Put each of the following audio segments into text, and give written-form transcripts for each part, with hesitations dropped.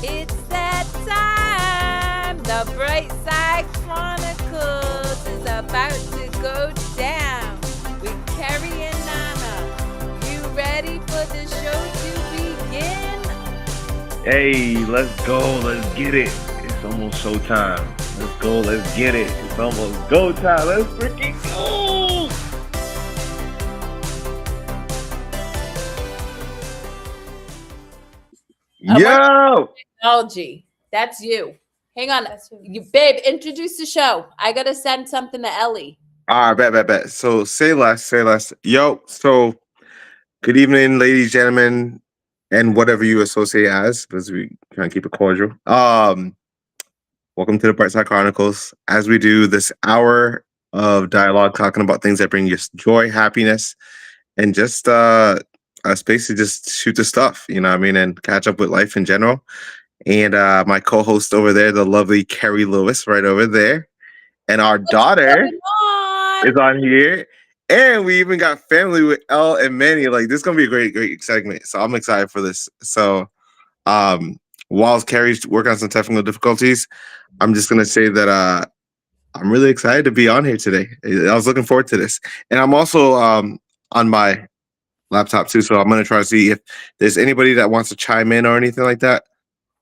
It's that time. The Bright Side Chronicles is about to go down with Kerri and Nana. You ready for the show to begin? Hey, let's go. Let's get it. It's almost showtime. Let's go. Let's get it. It's almost go time. Let's freaking go. I'm working on Yo. technology. That's you. Hang on. You, babe, introduce the show. I got to send something to Ellie. All right, bet. So say less, say less. Yo, so good evening, ladies, gentlemen, and whatever you associate as, because we try and keep it cordial. Welcome to the Bright Side Chronicles. As we do this hour of dialogue talking about things that bring you joy, happiness, and just a space to just shoot the stuff, you know what I mean, and catch up with life in general. And my co-host over there, the lovely Kerri Lewis, right over there. And our What's daughter going on? is on here. And we even got family with Elle and Manny. Like, this is gonna be a great segment. So I'm excited for this. So while Kerri's working on some technical difficulties, I'm just gonna say that I'm really excited to be on here today. I was looking forward to this. And I'm also on my laptop too. So I'm gonna try to see if there's anybody that wants to chime in or anything like that.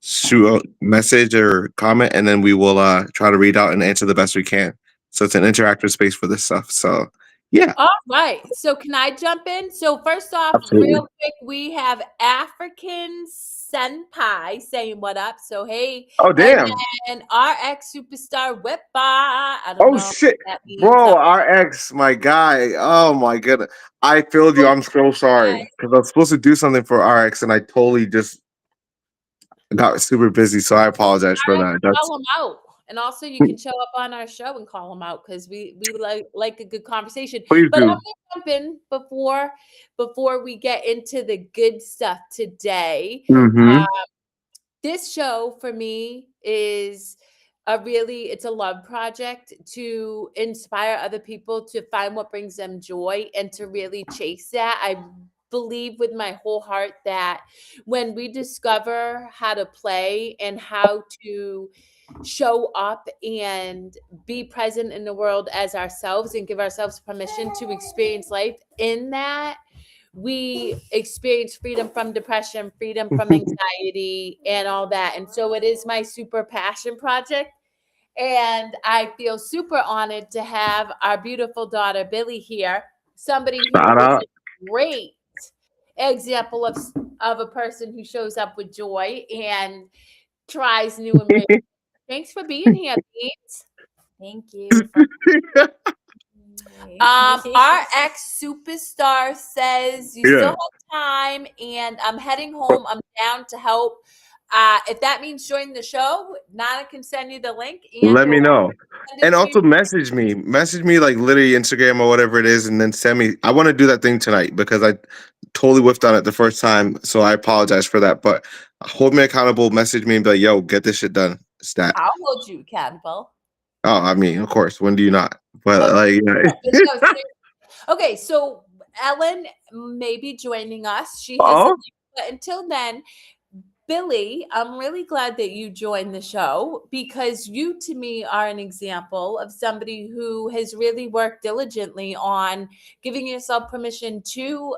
Shoot a message or comment, and then we will try to read out and answer the best we can. So it's an interactive space for this stuff. So yeah, All right. So can I jump in? So first off, absolutely. real quick, we have African Senpai saying what up. So hey, Oh and damn. then RX Superstar Whippa. I don't Oh know what shit, that means. bro. RX, my guy. Oh my goodness. I failed you. I'm so sorry because I was supposed to do something for RX, and I totally just got super busy. So I apologize for RX, that. That's call them out. And also you can show up on our show and call them out because we like a good conversation. please But I'm do. gonna jump in before we get into the good stuff today. Mm-hmm. This show for me is it's a love project to inspire other people to find what brings them joy and to really chase that. I believe with my whole heart that when we discover how to play and how to show up and be present in the world as ourselves and give ourselves permission to experience life in that, we experience freedom from depression, freedom from anxiety, and all that. And so it is my super passion project. And I feel super honored to have our beautiful daughter, Billy, here, somebody Shout who is out. a great example of a person who shows up with joy and tries new and brave. Thanks for being here, Pete. Thank you for Our ex superstar says you still Yeah. have time, and I'm heading home. I'm down to help. If that means join the show, Nana can send you the link, and Let me or know. send it And to you. also message me. Message me like literally Instagram or whatever it is, and then send me. I want to do that thing tonight because I totally whiffed on it the first time. So I apologize for that. But hold me accountable, message me and be like, yo, get this shit done. Stat. I'll hold you accountable. Oh, I mean, of course. When do you not? But Okay, like but no, seriously. Okay, so Ellen may be joining us. She has a oh, link, but until then, Billy, I'm really glad that you joined the show because you, to me, are an example of somebody who has really worked diligently on giving yourself permission to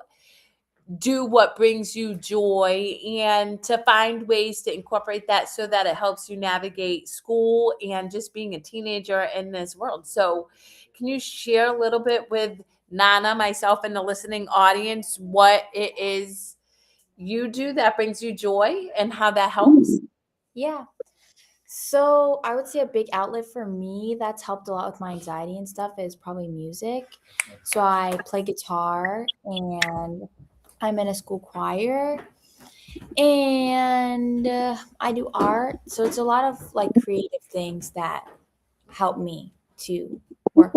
do what brings you joy and to find ways to incorporate that so that it helps you navigate school and just being a teenager in this world. So, can you share a little bit with Nana, myself, and the listening audience what it is you do that brings you joy and how that helps? yeah. So I would say a big outlet for me that's helped a lot with my anxiety and stuff is probably music. So I play guitar and I'm in a school choir and I do art. So it's a lot of like creative things that help me to work.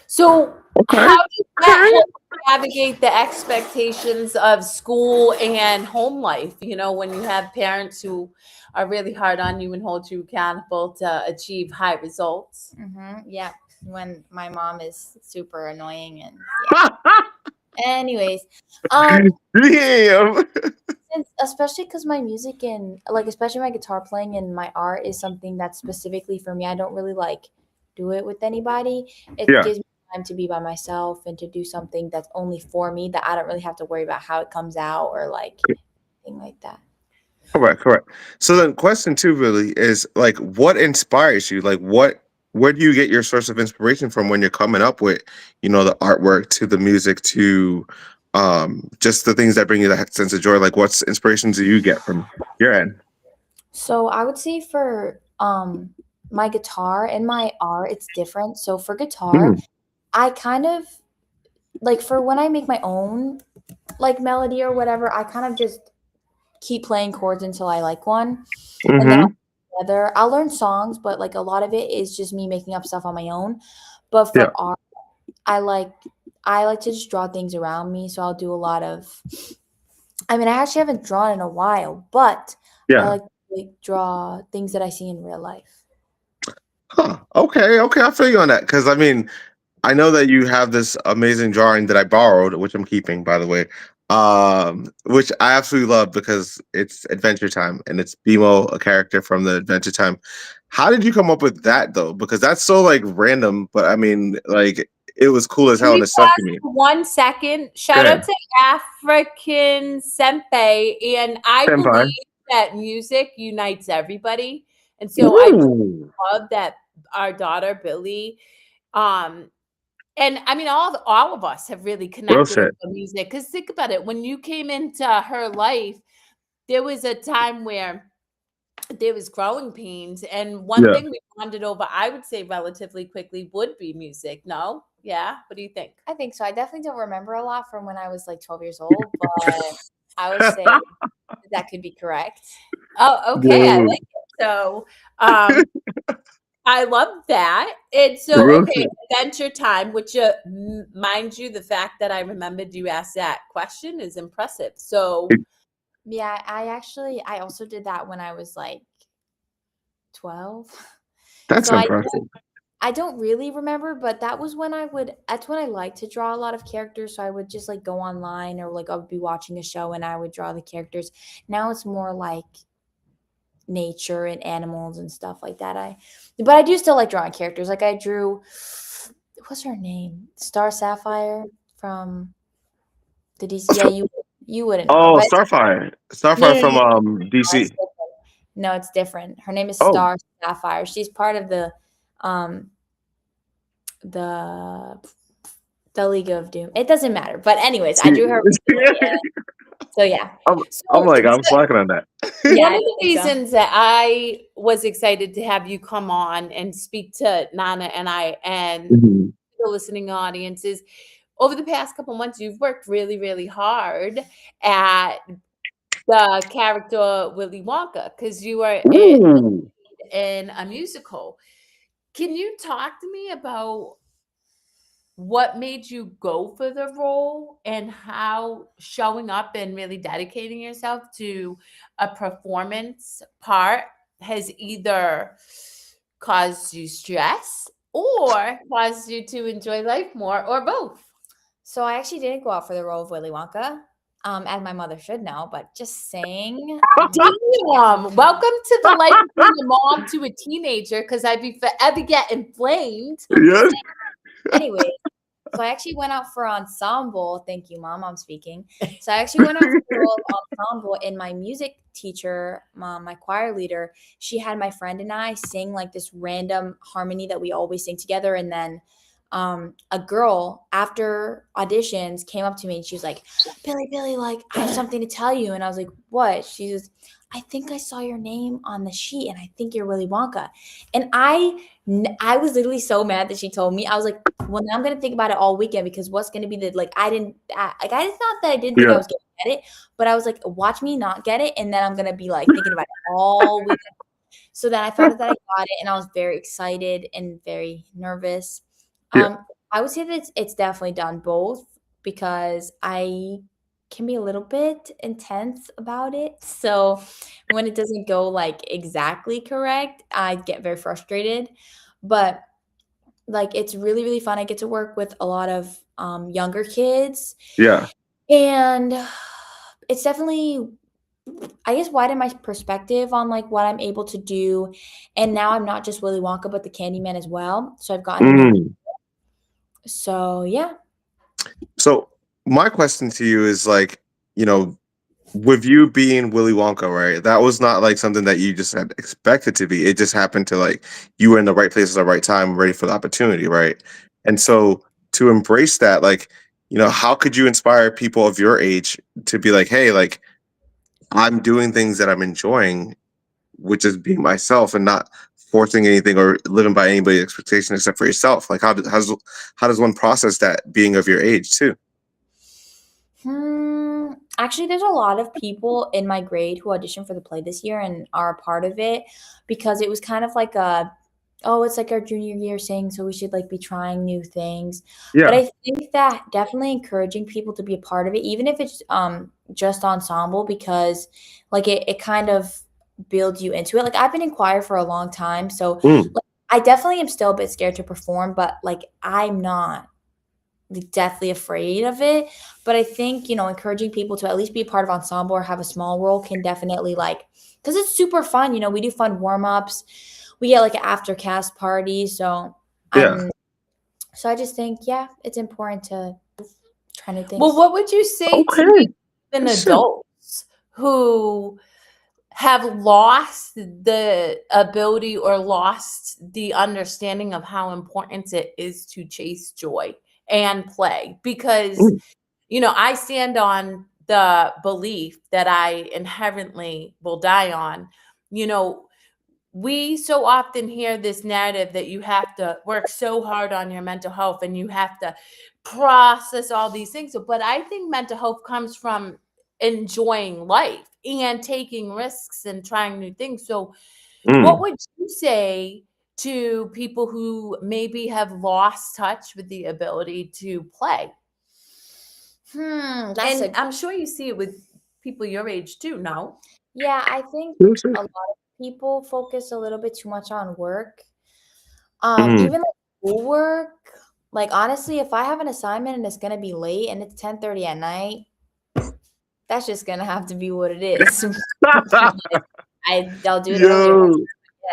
So, okay. how does that help you navigate the expectations of school and home life? You know, when you have parents who are really hard on you and hold you accountable to achieve high results. Yeah. When my mom is super annoying and yeah. Anyways, Damn. especially because my music and like especially my guitar playing and my art is something that's specifically for me. I don't really like do it with anybody. It Yeah. gives me time to be by myself and to do something that's only for me that I don't really have to worry about how it comes out or like anything like that. Correct, correct. So then question two really is like what inspires you? Like where do you get your source of inspiration from when you're coming up with, the artwork to the music to just the things that bring you that sense of joy? Like what's inspirations do you get from your end? So I would say for my guitar and my art, it's different. So for guitar, Mm, I kind of like for when I make my own like melody or whatever, I kind of just keep playing chords until I like one, and then mm-hmm. I'll learn songs, but like a lot of it is just me making up stuff on my own. But Yeah, for art, I like I like to just draw things around me. So I'll do a lot of. I mean, I actually haven't drawn in a while, but I yeah. like to like, draw things that I see in real life. Huh. Okay, okay. I feel you on that. Because I mean, I know that you have this amazing drawing that I borrowed, which I'm keeping, by the way. Which I absolutely love because it's Adventure Time and it's BMO, a character from the Adventure Time. How did you come up with that though? Because that's so like random, but I mean, like it was cool as Can hell and you it stuck to pause me. for 1 second? Go Shout out ahead, to African Senpai, and I believe Senpai. that music unites everybody, and so I Ooh, love that our daughter Billy, um, and I mean all of us have really well connected over said. music. Because think about it, when you came into her life, there was a time where there was growing pains, and one Yeah. thing we bonded over, I would say relatively quickly, would be music. No? Yeah? What do you think? I think so. I definitely don't remember a lot from when I was like 12 years old, but I would say that could be correct. Oh, okay, I Dude, like it. So, um, I love that. And so, real okay, shit. adventure time, which, mind you, the fact that I remembered you asked that question is impressive. So, Yeah, I also did that when I was like 12. That's So impressive. I don't really remember, but that's when I like to draw a lot of characters. So I would just like go online or like I would be watching a show and I would draw the characters. Now it's more like nature and animals and stuff like that. But I do still like drawing characters. Like I drew what's her name? Star Sapphire from the DC. Yeah, you wouldn't know her, Oh, but Starfire. no, Starfire no, no, from no, it's DC. different. No, it's different. Her name is Oh. Star Sapphire. She's part of um the the League of Doom. It doesn't matter. But anyways, I drew her recently. So yeah. I'm, I'm so like, I'm slacking on that. Yeah, one I of the think so. reasons that I was excited to have you come on and speak to Nana and I and Mhm. the listening audience is over the past couple months, you've worked really, really hard at the character Willy Wonka because you were Ooh. in a musical. Can you talk to me about what made you go for the role and how showing up and really dedicating yourself to a performance part has either caused you stress or caused you to enjoy life more or both? So I actually didn't go out for the role of Willy Wonka, as my mother should know, but just saying. Damn. Welcome to the life of being a mom to a teenager because I'd be forever get inflamed. I'm just Yes. saying. Anyway, so I actually went out for ensemble. Thank you, Mom. I'm speaking. So I actually went out for the role of ensemble, and my music teacher, my choir leader, she had my friend and I sing like this random harmony that we always sing together. And then a girl after auditions came up to me and she was like, Billy, like I have something to tell you. And I was like, what? She was, I think I saw your name on the sheet, and I think you're Willy Wonka. And I was literally so mad that she told me. I was like, well, now I'm gonna think about it all weekend because what's gonna be the like I it's not that I didn't think I Yeah. was gonna get it, but I was like, watch me not get it, and then I'm gonna be like thinking about it all weekend. So then I found out that I got it, and I was very excited and very nervous. Yeah. I would say that it's definitely done both because I can be a little bit intense about it. So when it doesn't go like exactly correct, I get very frustrated. But like it's really, really fun. I get to work with a lot of younger kids, Yeah. and it's definitely I guess widen my perspective on like what I'm able to do. And now I'm not just Willy Wonka, but the Candyman as well. So I've gotten to know. Mm. So yeah. So my question to you is like, you know, with you being Willy Wonka, right? That was not like something that you just had expected to be. It just happened to like you were in the right place at the right time, ready for the opportunity, right? And so to embrace that, like, how could you inspire people of your age to be like, hey, like I'm doing things that I'm enjoying, which is being myself and not forcing anything or living by anybody's expectation except for yourself. Like how does one process that being of your age too? Actually, there's a lot of people in my grade who auditioned for the play this year and are a part of it because it was kind of like it's like our junior year saying, so we should like be trying new things. But Yeah. I think that definitely encouraging people to be a part of it, even if it's just ensemble, because like it kind of builds you into it. Like I've been in choir for a long time, so Mm. like, I definitely am still a bit scared to perform, but like I'm not deathly afraid of it. But I think, encouraging people to at least be a part of ensemble or have a small role can definitely because it's super fun. We do fun warm-ups. We get like an after cast party. So Yeah. I just think, yeah, it's important to try new things. Well, what would you say to Okay. even Sure. adults who have lost the ability or lost the understanding of how important it is to chase joy and play? Because, I stand on the belief that I inherently will die on. We so often hear this narrative that you have to work so hard on your mental health and you have to process all these things. But I think mental health comes from enjoying life and taking risks and trying new things. So, what Mm. would you say to people who maybe have lost touch with the ability to play? That's And I'm sure you see it with people your age too, no? yeah, I think Sure, sure. a lot of people focus a little bit too much on work. Mm. Even like schoolwork, like honestly, if I have an assignment and it's gonna be late and it's 10:30 at night, that's just gonna have to be what it is. I'll do it earlier next Yo. time,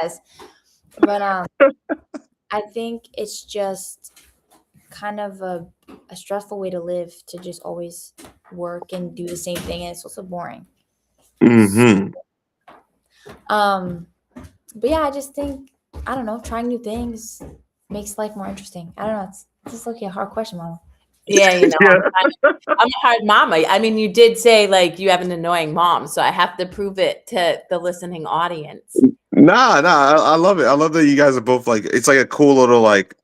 yes. But I think it's just kind of a stressful way to live to just always work and do the same thing, and it's also boring. Mm-hmm. But yeah, I just think I don't know, trying new things makes life more interesting. I don't know. It's just like a hard question, Mama. Yeah, Yeah. I'm a hard mama. I mean, you did say like you have an annoying mom, so I have to prove it to the listening audience. Nah. I love it. I love that you guys are both like it's like a cool little like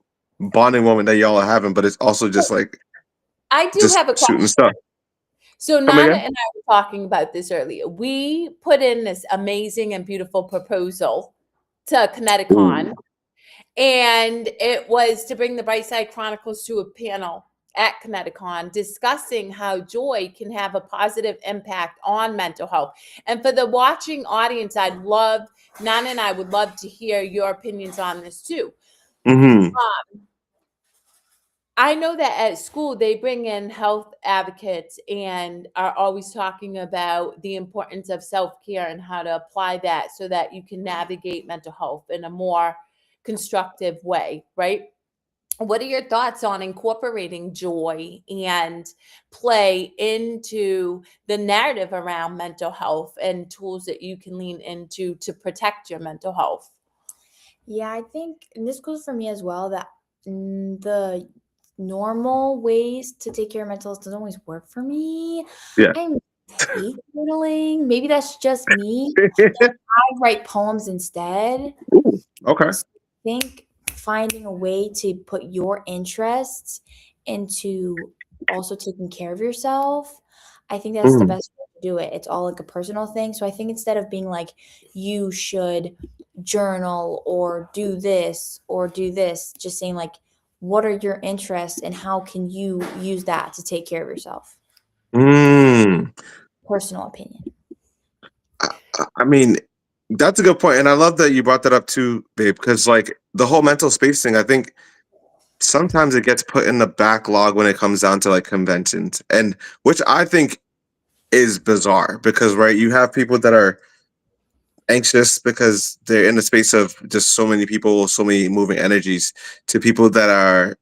bonding moment that y'all are having, but it's also just like I do just have a shooting question. stuff. So Come Nana again? and I were talking about this earlier. We put in this amazing and beautiful proposal to Ooh. Kineticon, and it was to bring the Bright Side Chronicles to a panel at Kineticon discussing how joy can have a positive impact on mental health. And for the watching audience, Nana and I would love to hear your opinions on this too. Mm-hmm. I know that at school they bring in health advocates and are always talking about the importance of self-care and how to apply that so that you can navigate mental health in a more constructive way, right? What are your thoughts on incorporating joy and play into the narrative around mental health and tools that you can lean into to protect your mental health? Yeah, I think, and this goes for me as well, that the normal ways to take care of mental health doesn't always work for me. Yeah. I'm hate journaling. Maybe that's just me. I write poems instead. Ooh, okay. So I think finding a way to put your interests into also taking care of yourself, I think that's the Mm. best way to do it. It's all like a personal thing. So I think instead of being like, you should journal or do this or do this, just saying like, what are your interests and how can you use that to take care of yourself? Mm. Personal opinion. I mean, that's a good point, and I love that you brought that up too, babe. Because like the whole mental space thing, I think sometimes it gets put in the backlog when it comes down to like conventions, and which I think is bizarre because, right, you have people that are anxious because they're in the space of just so many people, so many moving energies, to people that are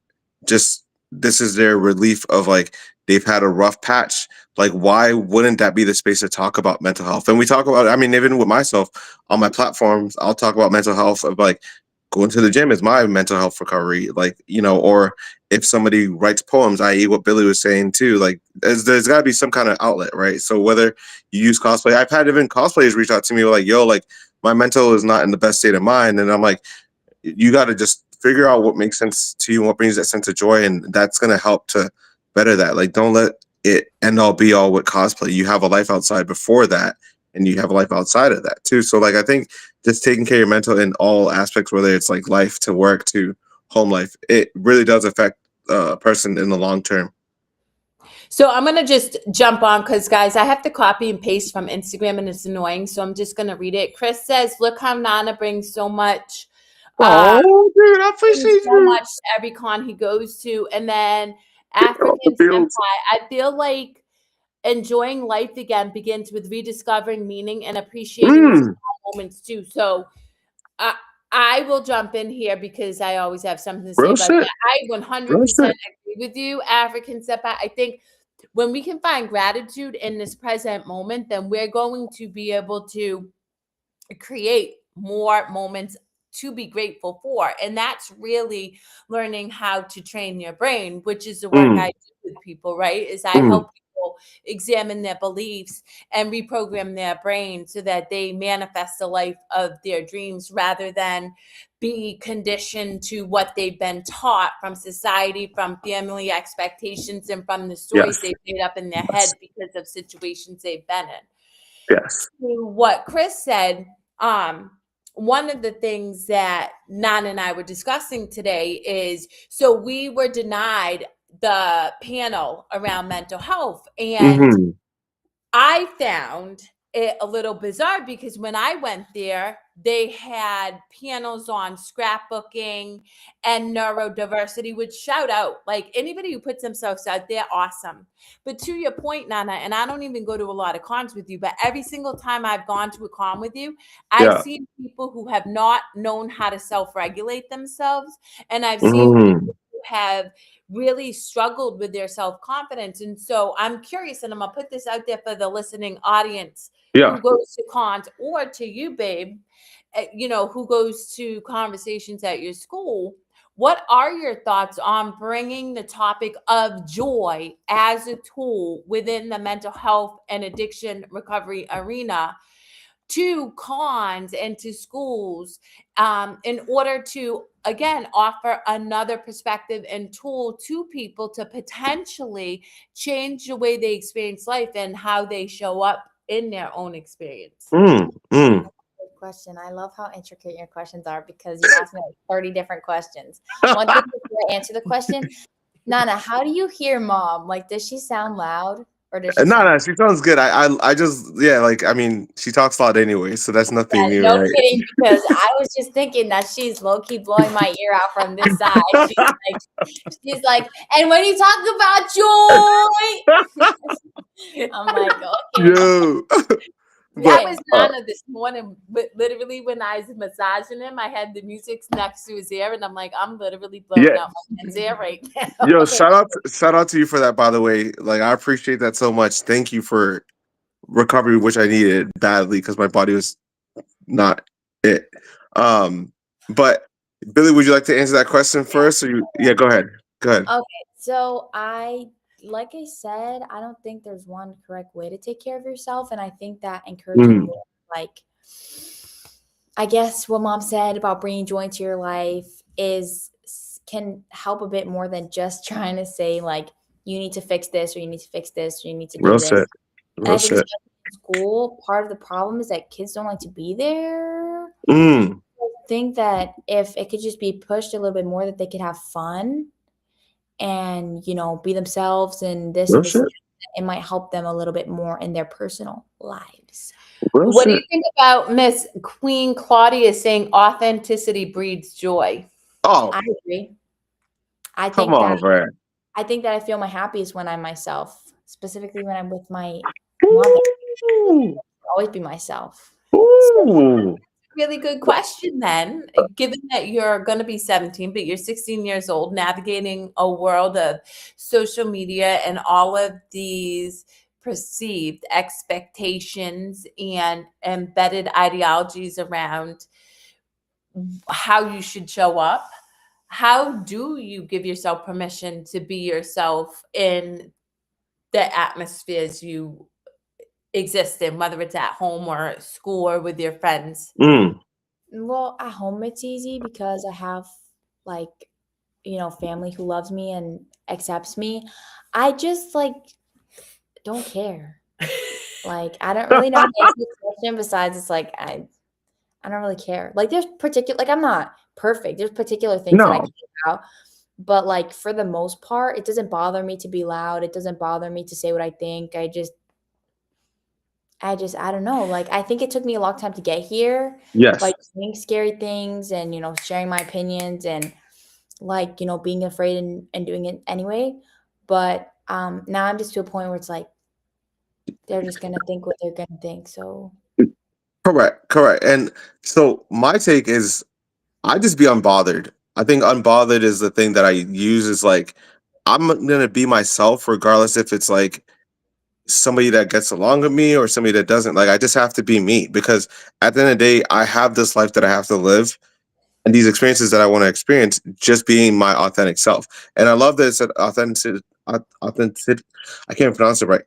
just, this is their relief of like they've had a rough patch. Like, why wouldn't that be the space to talk about mental health? And we talk about, I mean, even with myself on my platforms, I'll talk about mental health of like going to the gym is my mental health recovery. Like, or if somebody writes poems, i.e., what Billy was saying too, like there's got to be some kind of outlet, right? So whether you use cosplay, I've had even cosplayers reach out to me like, yo, like my mental is not in the best state of mind. And I'm like, you got to just figure out what makes sense to you and what brings that sense of joy. And that's going to help to better that. Like, don't let it end all be all with cosplay. You have a life outside before that, and you have a life outside of that too. So like, I think just taking care of your mental in all aspects, whether it's like life to work to home life, it really does affect a person in the long term. So I'm going to just jump on because, guys, I have to copy and paste from Instagram and it's annoying. So I'm just going to read it. Chris says, look how Nana brings so much. Oh, dude, I appreciate So you. much to every con he goes to. And then African Senpai, I feel like enjoying life again begins with rediscovering meaning and appreciating the small moments too. So I will jump in here because I always have something to say Real about shit. that. I 100% Shit. agree with you, African Senpai. I think when we can find gratitude in this present moment, then we're going to be able to create more moments to be grateful for. And that's really learning how to train your brain, which is the work I do with people, right? Is I help people examine their beliefs and reprogram their brain so that they manifest the life of their dreams rather than be conditioned to what they've been taught from society, from family expectations, and from the stories they've made up in their head because of situations they've been in. Yes. To what Chris said, one of the things that Nan and I were discussing today is, so we were denied the panel around mental health, and I found it a little bizarre because when I went there, they had panels on scrapbooking and neurodiversity, which shout out, like anybody who puts themselves out there, awesome. But to your point, Nana, and I don't even go to a lot of cons with you, but every single time I've gone to a con with you, I've seen people who have not known how to self-regulate themselves. And I've seen people who have really struggled with their self-confidence. And so I'm curious, and I'm gonna put this out there for the listening audience who goes to cons, or to you, babe, who goes to conversations at your school. What are your thoughts on bringing the topic of joy as a tool within the mental health and addiction recovery arena to cons and to schools in order to, again, offer another perspective and tool to people to potentially change the way they experience life and how they show up in their own experience? Good question. I love how intricate your questions are because you asked me like 30 different questions. One thing before I answer the question, Nana, how do you hear mom? Like, does she sound loud or does she sound? No, she sounds good. I just, like, I mean, she talks a lot anyway, so that's nothing new, No right? kidding, because I was just thinking that she's low-key blowing my ear out from this side. She's like, and when you talk about joy, I'm like, okay. Yo. That was Nana this morning. But literally, when I was massaging him, I had the music next to his ear, and I'm like, I'm literally blowing out my man's ear right now. Yo, shout out to you for that, by the way. Like, I appreciate that so much. Thank you for recovery, which I needed badly because my body was not it. But Billy, would you like to answer that question first? Or go ahead. Okay, so like I said, I don't think there's one correct way to take care of yourself, and I think that encouraging more, like, I guess what mom said about bringing joy into your life can help a bit more than just trying to say like you need to fix this or you need to fix this or you need to do this. And I think especially in school, part of the problem is that kids don't like to be there. I think that if it could just be pushed a little bit more, that they could have fun and, be themselves and this and this, it might help them a little bit more in their personal lives. What do you think about Miss Queen Claudia saying authenticity breeds joy? Oh, I agree. I come on, Brad. think that I feel my happiest when I'm myself, specifically when I'm with my not that Ooh. I'll always be myself. Ooh. Really good question then, given that you're going to be 17, but you're 16 years old, navigating a world of social media and all of these perceived expectations and embedded ideologies around how you should show up. How do you give yourself permission to be yourself in the atmospheres you exist in, whether it's at home or at school or with your friends? Mm. Well, at home it's easy because I have like, family who loves me and accepts me. I just like don't care. Like I don't really know how to answer this question besides it's like I don't really care. Like there's particular like I'm not perfect. There's particular things that I No. care about. But like for the most part, it doesn't bother me to be loud. It doesn't bother me to say what I think. I don't know. Like I think it took me a long time to get here, Yes. like saying scary things and sharing my opinions and like, being afraid and doing it anyway. But now I'm just to a point where it's like they're just gonna think what they're gonna think. So Correct. Correct. And so my take is I just be unbothered. I think unbothered is the thing that I use is like I'm gonna be myself regardless if it's like somebody that gets along with me or somebody that doesn't. Like I just have to be me because at the end of the day, I have this life that I have to live and these experiences that I want to experience, just being my authentic self. And I love that it said authentic. I can't pronounce it right.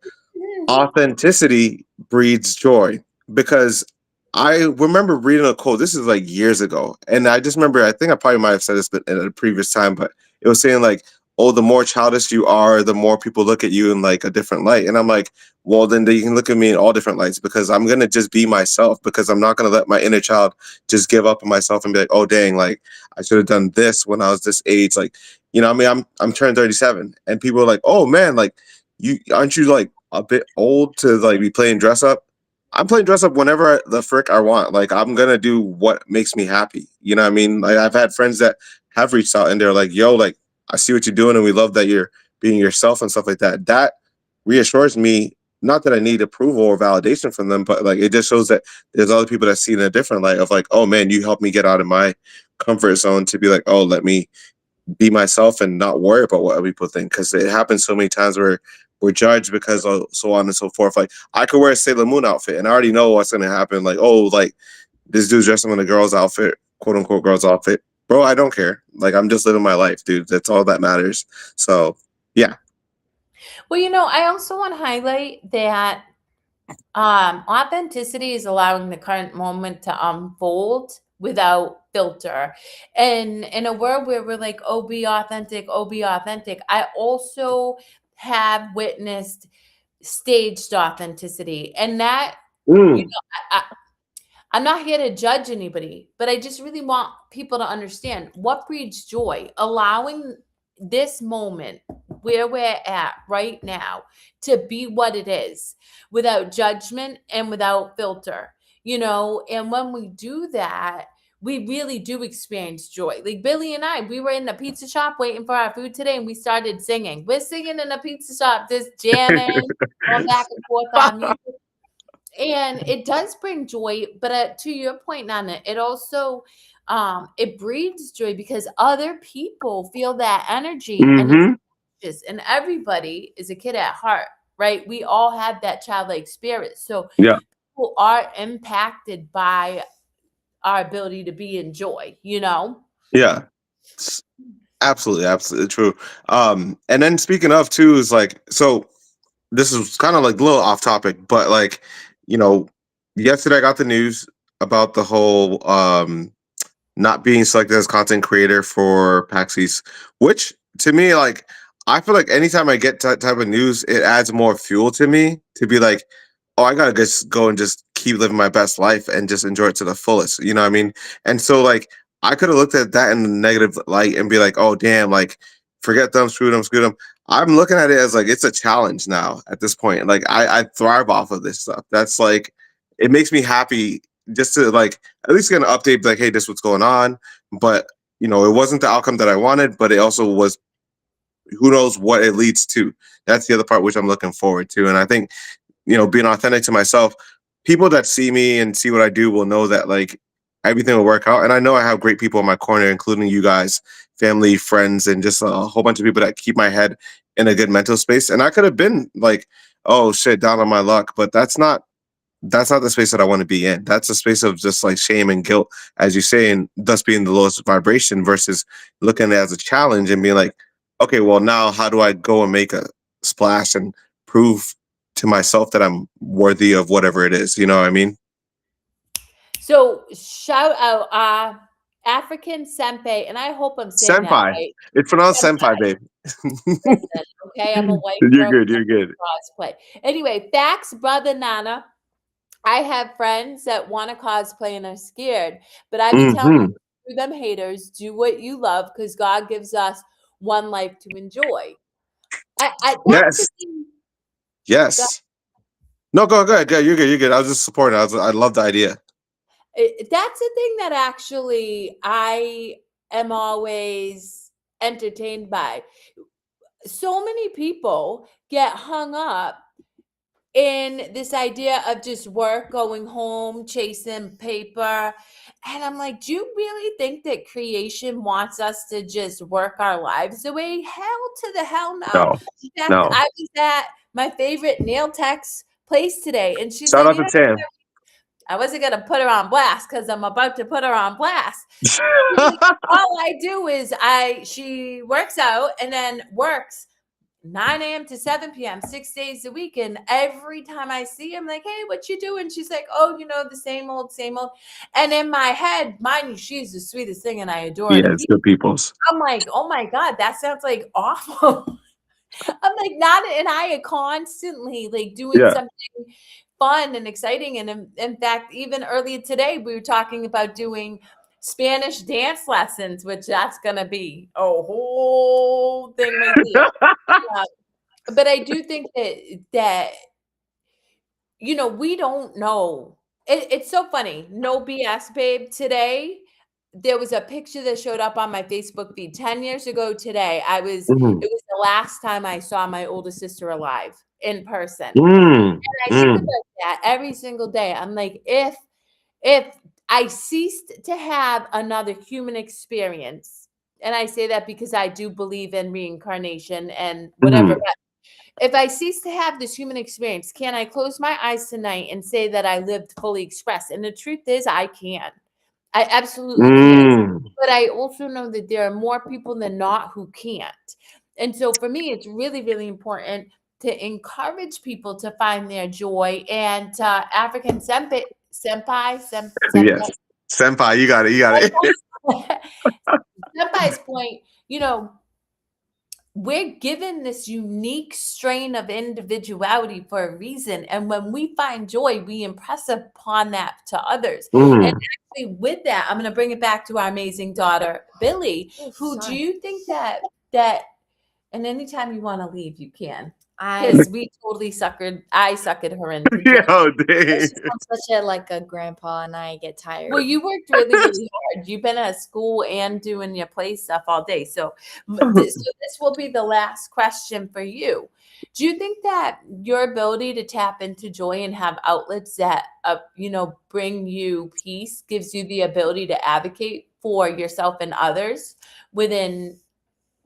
Authenticity breeds joy because I remember reading a quote. This is like years ago, and I just remember. I think I probably might have said this at a previous time, but it was saying like, "Oh, the more childish you are, the more people look at you in like a different light." And I'm like, "Well, then they can look at me in all different lights because I'm gonna just be myself because I'm not gonna let my inner child just give up on myself and be like, oh, dang, like I should have done this when I was this age." Like, I mean, I'm turning 37, and people are like, "Oh man, like you aren't you like a bit old to like be playing dress up?" I'm playing dress up whenever the frick I want. Like I'm gonna do what makes me happy. You know what I mean? Like I've had friends that have reached out and they're like, "Yo, like I see what you're doing, and we love that you're being yourself and stuff like that." That reassures me. Not that I need approval or validation from them, but like it just shows that there's other people that see it in a different light of like, oh man, you helped me get out of my comfort zone to be like, oh, let me be myself and not worry about what other people think because it happens so many times where we're judged because of so on and so forth. Like I could wear a Sailor Moon outfit and I already know what's gonna happen. Like, oh, like this dude's dressing in a girl's outfit, quote unquote girl's outfit. Bro, I don't care. Like I'm just living my life, dude. That's all that matters. So yeah. Well, I also want to highlight that authenticity is allowing the current moment to unfold without filter. And in a world where we're like, oh, be authentic, oh, be authentic, I also have witnessed staged authenticity. And that, Mm, I, I'm not here to judge anybody, but I just really want people to understand what breeds joy, allowing this moment where we're at right now to be what it is without judgment and without filter, and when we do that, we really do experience joy. Like Billy and I, we were in the pizza shop waiting for our food today and we started singing. We're singing in the pizza shop, just jamming, going back and forth on music. And it does bring joy, but to your point, Nana, it also it breeds joy because other people feel that energy, and it's hmm just, and everybody is a kid at heart, right? We all have that childlike spirit, so Yeah. people are impacted by our ability to be in joy. Yeah. It's absolutely, absolutely true. And then speaking of too, is like so this is kind of like a little off topic, but like, you know, yesterday I got the news about the whole not being selected as content creator for PAX East, which to me, like, I feel like anytime I get that type of news, it adds more fuel to me to be like, oh, I gotta just go and just keep living my best life and just enjoy it to the fullest. You know what I mean? And so, like, I could have looked at that in a negative light and be like, oh, damn, like, forget them, screw them, screw them. I'm looking at it as like it's a challenge now at this point. Like, I thrive off of this stuff. That's like, it makes me happy just to like at least get an update, like, hey, this is what's going on. But it wasn't the outcome that I wanted, but it also was who knows what it leads to. That's the other part which I'm looking forward to. And I think being authentic to myself, people that see me and see what I do will know that like everything will work out. And I know I have great people in my corner, including you guys, family, friends, and just a whole bunch of people that keep my head in a good mental space. And I could have been like, oh shit, down on my luck, but that's not the space that I want to be in. That's a space of just like shame and guilt, as you say, and thus being the lowest vibration versus looking at it as a challenge and being like, okay, well, now how do I go and make a splash and prove to myself that I'm worthy of whatever it is? You know what I mean? So shout out African Senpai, and I hope I'm saying that Senpai. right. It's pronounced senpai, Senpai. babe. Listen, okay, I'm a white You're girl good. You're good. cosplay. Anyway, facts, brother Nana. I have friends that want to cosplay and are scared, but I be telling Hmm. them haters, do what you love because God gives us one life to enjoy. That's the Yes. thing. Yes. No, go ahead. Go. You're good. You're good. I was just supporting. I love the idea. That's the thing that actually I am always entertained by. So many people get hung up in this idea of just work, going home, chasing paper. And I'm like, do you really think that creation wants us to just work our lives away? Hell to the hell no. No. In fact, No. I was at my favorite nail tech's place today, and she's Shout like, out to Tam. I wasn't going to put her on blast because I'm about to put her on blast. She's like, all I do is she works out and then works 9 a.m. to 7 p.m., 6 days a week. And every time I see him, like, hey, what you doing? She's like, oh, the same old, same old. And in my head, mind you, she's the sweetest thing and I adore her. Yes, good peoples. I'm like, oh my God, that sounds like awful. I'm like, not, and I constantly like doing Yeah. something fun and exciting. And in fact, even earlier today, we were talking about doing Spanish dance lessons, which that's going to be a whole thing right there. But I do think that we don't know. It's so funny. No BS, babe. Today, there was a picture that showed up on my Facebook feed 10 years ago today. Mhm. It was the last time I saw my oldest sister alive in person. Mm. I think about that every single day. I'm like, if I ceased to have another human experience, and I say that because I do believe in reincarnation and whatever, Mhm. but if I cease to have this human experience, can I close my eyes tonight and say that I lived fully expressed? And the truth is, I can. I absolutely can. Mm. But I also know that there are more people than not who can't. And so for me, it's really, really important to encourage people to find their joy. And African senpai, Yes. Senpai, you got it. You got it. senpai's point, we're given this unique strain of individuality for a reason. And when we find joy, we impress upon that to others. And Mm. actually, with that, I'm going to bring it back to our amazing daughter, Billy, who do you think that and anytime you want to leave, you can. Because we totally I suckered her into joining. Yo, dang. I'm such a grandpa and I get tired. Well, you worked really, really hard. You've been at school and doing your play stuff all day. So this will be the last question for you. Do you think that your ability to tap into joy and have outlets that, bring you peace gives you the ability to advocate for yourself and others within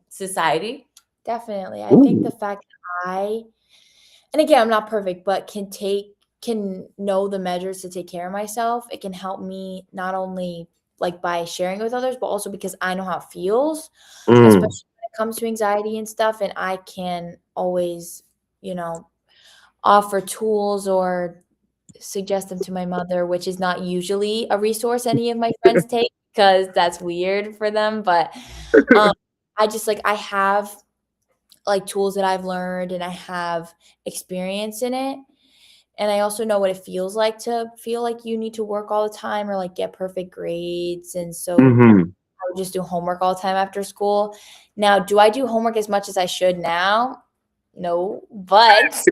society? Definitely. I think the fact that and again, I'm not perfect, but can know the measures to take care of myself. It can help me not only like by sharing it with others, but also because I know how it feels, especially when it comes to anxiety and stuff. And I can always, offer tools or suggest them to my mother, which is not usually a resource any of my friends take because that's weird for them. But I have like tools that I've learned and I have experience in it. And I also know what it feels like to feel like you need to work all the time or like get perfect grades. And so I would just do homework all the time after school. Now, do I do homework as much as I should now? No, but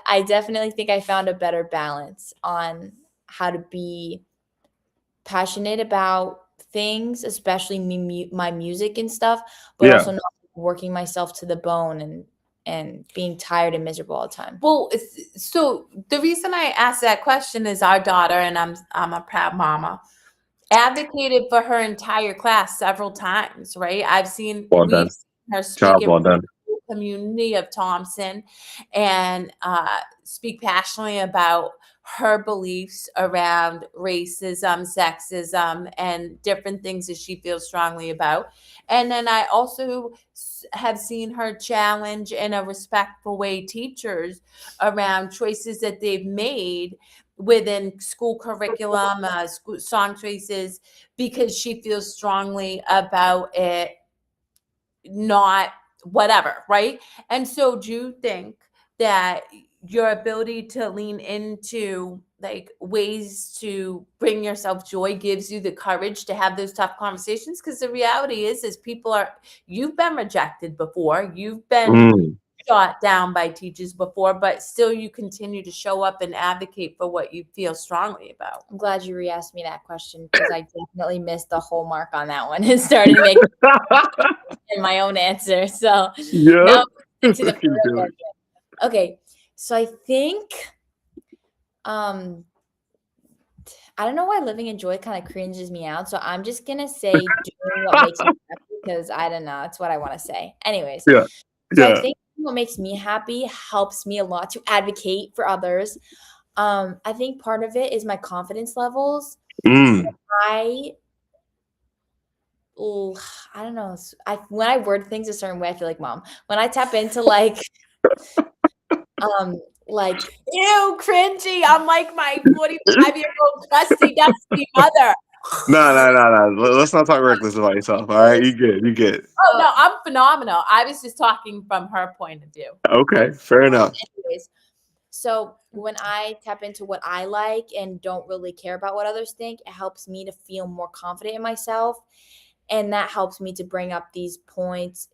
I definitely think I found a better balance on how to be passionate about things, especially my music and stuff, but also not working myself to the bone and being tired and miserable all the time. Well, so the reason I asked that question is our daughter, and I'm a proud mama, advocated for her entire class several times, right? Well We've done. seen her Job speak in well done. the community of Thompson and speak passionately about her beliefs around racism, sexism, and different things that she feels strongly about. And then I also have seen her challenge in a respectful way teachers around choices that they've made within school curriculum, school song choices, because she feels strongly about it, not whatever, right? And so do you think that your ability to lean into like ways to bring yourself joy gives you the courage to have those tough conversations? Because the reality is you've been rejected before, you've been shot down by teachers before, but still you continue to show up and advocate for what you feel strongly about. I'm glad you re-asked me that question because I definitely missed the whole mark on that one and started making my own answer. So now to the real question. Okay, so I think I don't know why living in joy kind of cringes me out. So I'm just gonna say doing what makes me happy because I don't know. It's what I want to say. Anyways, so I think what makes me happy helps me a lot to advocate for others. I think part of it is my confidence levels. I don't know. When I word things a certain way, I feel like mom. When I tap into like ew, cringy. I'm like my 45-year-old crusty, dusty mother. No. Let's not talk reckless about yourself. All right, you good. Oh no, I'm phenomenal. I was just talking from her point of view. Okay, fair enough. Anyways, so when I tap into what I like and don't really care about what others think, it helps me to feel more confident in myself. And that helps me to bring up these points.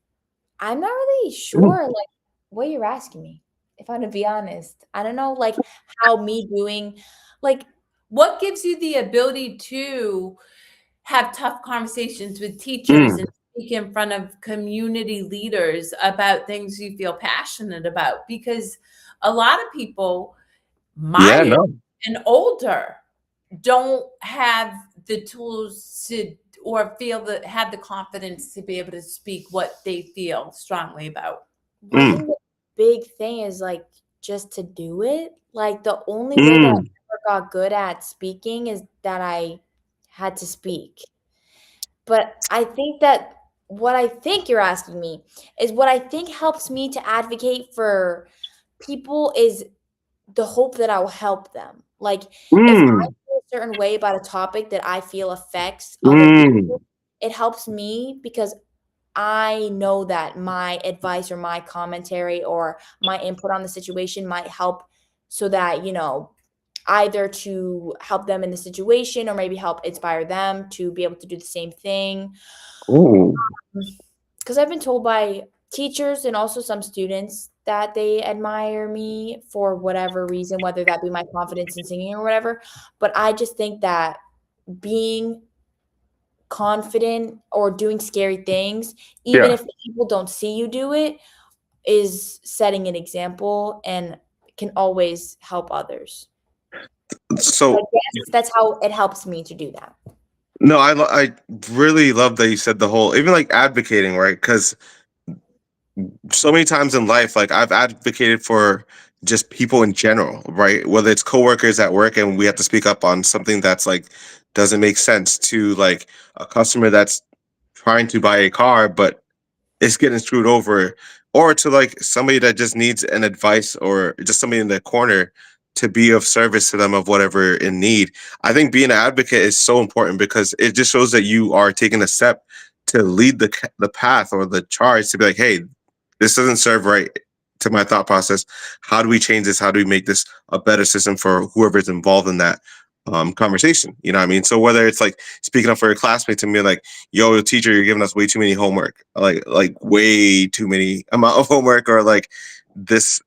I'm not really sure like what you're asking me, if I'm to be honest. I don't know like how me doing like what gives you the ability to have tough conversations with teachers and speak in front of community leaders about things you feel passionate about? Because a lot of people my age and older don't have the tools to or have the confidence to be able to speak what they feel strongly about. I think the big thing is like just to do it. Like the only way that I ever got good at speaking is that I had to speak. But I think that what I think you're asking me is what I think helps me to advocate for people is the hope that I will help them. Like if I feel a certain way about a topic that I feel affects other people, it helps me because I know that my advice or my commentary or my input on the situation might help so that, either to help them in the situation or maybe help inspire them to be able to do the same thing. Because I've been told by teachers and also some students that they admire me for whatever reason, whether that be my confidence in singing or whatever. But I just think that being confident or doing scary things, even if people don't see you do it, is setting an example and can always help others. So I guess that's how it helps me to do that. No, I really love that you said the whole, even like advocating, right? Because so many times in life, like I've advocated for just people in general, right? Whether it's coworkers at work and we have to speak up on something that's like doesn't make sense, to like a customer that's trying to buy a car but it's getting screwed over, or to like somebody that just needs an advice or just somebody in the corner to be of service to them of whatever in need. I think being an advocate is so important because it just shows that you are taking a step to lead the path or the charge to be like, hey, this doesn't serve right to my thought process. How do we change this? How do we make this a better system for whoever's involved in that conversation? You know what I mean? So whether it's like speaking up for your classmates and be like, yo, teacher, you're giving us way too many homework, like way too many amount of homework, or like this,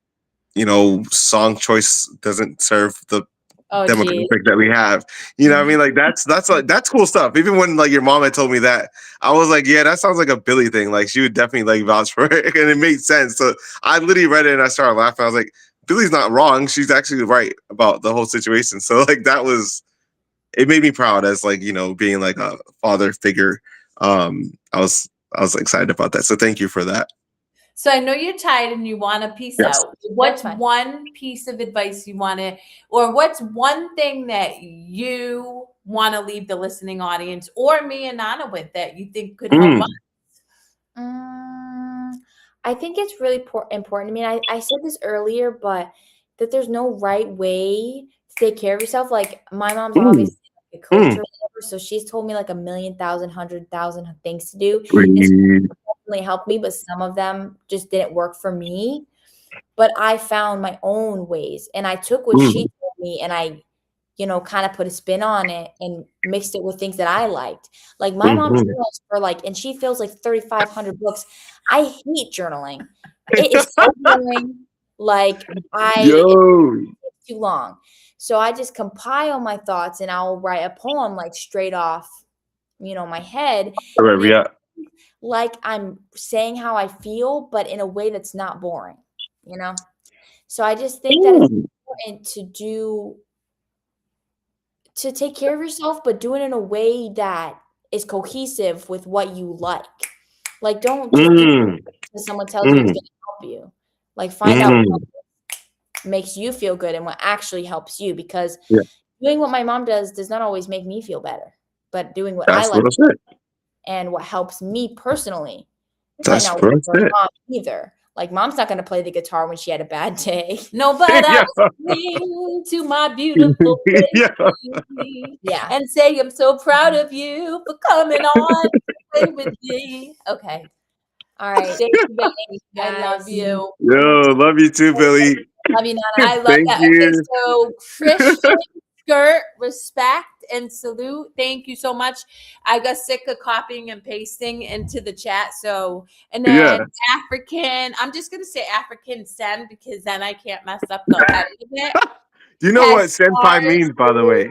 song choice doesn't serve the Oh, geez. demographic that we have. You know what I mean? Like that's cool stuff. Even when like your mom had told me that, I was like, yeah, that sounds like a Billy thing. Like she would definitely like vouch for it, and it made sense. So I literally read it and I started laughing. I was like, Billy's not wrong. She's actually right about the whole situation. So like it made me proud as like, being like a father figure. I was excited about that. So thank you for that. So I know you're tired and you want to peace Yes. out. What's one piece of advice you want to, or what's one thing that you want to leave the listening audience or me and Nana with that you think could help us? I think it's really important. I mean, I said this earlier, but that there's no right way to take care of yourself. Like my mom's obviously a coach or whatever, so she's told me like 1,000,000, 100,000 things to do. And so definitely helped me, but some of them just didn't work for me. But I found my own ways, and I took what she told me, and I, kind of put a spin on it and mixed it with things that I liked. Like my mom journals for like, and she fills like 3,500 books. I hate journaling. It is so boring. Like it's too long. So I just compile my thoughts and I'll write a poem like straight off, my head. Like I'm saying how I feel, but in a way that's not boring, So I just think that it's important to take care of yourself, but do it in a way that is cohesive with what you like. Like don't just do it because someone tells you it's going to help you. Like find out what makes you feel good and what actually helps you, because doing what my mom does not always make me feel better, but doing what I like and what helps me personally, it might not work for mom either. Like mom's not going to play the guitar when she had a bad day. No, but I was listening to my beautiful baby, and say I'm so proud of you for coming on to play with me. Okay. All right. Thank you, Billy. I love you. Love you too, Billy. Love you, Nana. I love that. Okay, so Christian skirt, respect and salute. Thank you so much. I got sick of copying and pasting into the chat. So, and then African, I'm just going to say African send because then I can't mess up the edit of it. Do you know what senpai means, by the way?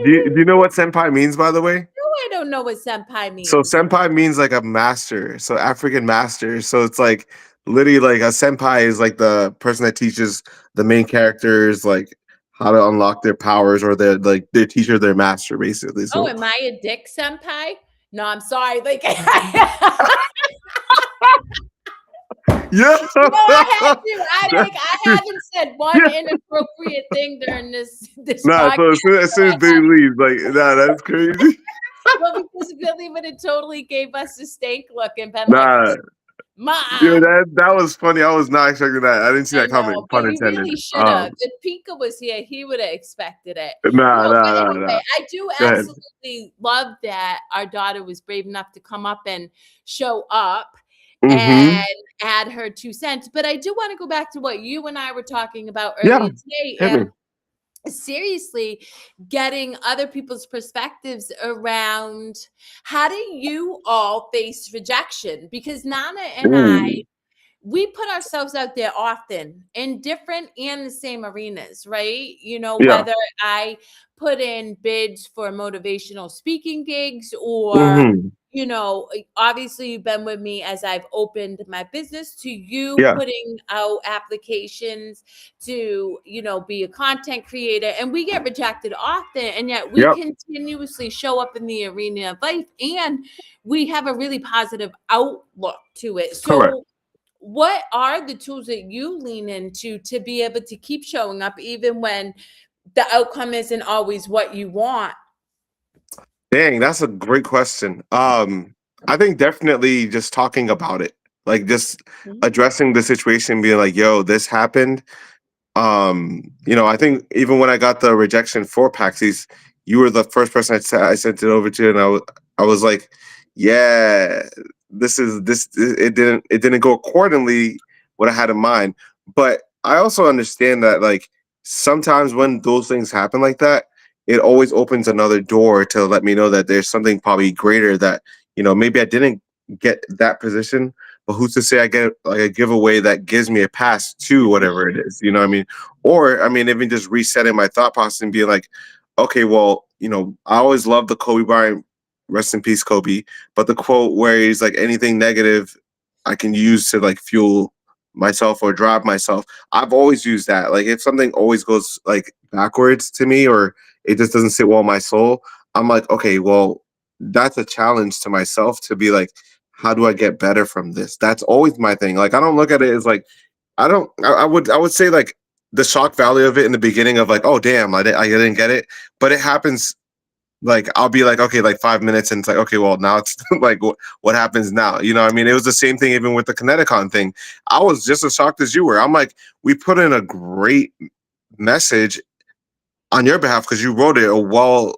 Do you know what senpai means, by the way? No, I don't know what senpai means. So senpai means like a master. So African master. So it's like literally like a senpai is like the person that teaches the main characters like how to unlock their powers, or their teacher, their master, basically. So, am I a dick senpai? No, I'm sorry. Like yeah. No, I had to. I haven't said one inappropriate thing during this podcast. So as soon as Billy leaves, like, that's crazy. Well, because Billy would have totally gave us a stank look and been like, that was funny. I was not expecting that. I didn't see that coming. Pun intended. Really should have. If Pika was here, he would have expected it. Anyway, I do absolutely love that our daughter was brave enough to come up and show up and add her 2 cents. But I do want to go back to what you and I were talking about earlier today. And seriously, getting other people's perspectives around how do you all face rejection? Because Nana and we put ourselves out there often in different and the same arenas, right? Whether I put in bids for motivational speaking gigs or obviously you've been with me as I've opened my business, to you putting out applications to, be a content creator, and we get rejected often, and yet we continuously show up in the arena of life and we have a really positive outlook to it. So what are the tools that you lean into to be able to keep showing up even when the outcome isn't always what you want? Dang, that's a great question. I think definitely just talking about it, like just addressing the situation, being like, yo, this happened. I think even when I got the rejection for Paxies, you were the first person I sent it over to, and I was like, yeah, it didn't go accordingly what I had in mind. But I also understand that like sometimes when those things happen like that, it always opens another door to let me know that there's something probably greater that, maybe I didn't get that position, but who's to say I get like a giveaway that gives me a pass to whatever it is? You know what I mean? Or I mean, even just resetting my thought process and being like, okay, well, I always love the Kobe Bryant, rest in peace, Kobe, but the quote where he's like, anything negative I can use to like fuel myself or drive myself. I've always used that. Like if something always goes like backwards to me or it just doesn't sit well in my soul, I'm like, okay, well, that's a challenge to myself to be like, how do I get better from this? That's always my thing. Like I don't look at it as like I don't I would say like the shock value of it in the beginning of like, oh damn, I didn't get it. But it happens like I'll be like, okay, like 5 minutes, and it's like, okay, well now it's like what happens now? You know what I mean? It was the same thing even with the Kineticon thing. I was just as shocked as you were. I'm like, we put in a great message on your behalf because you wrote it a well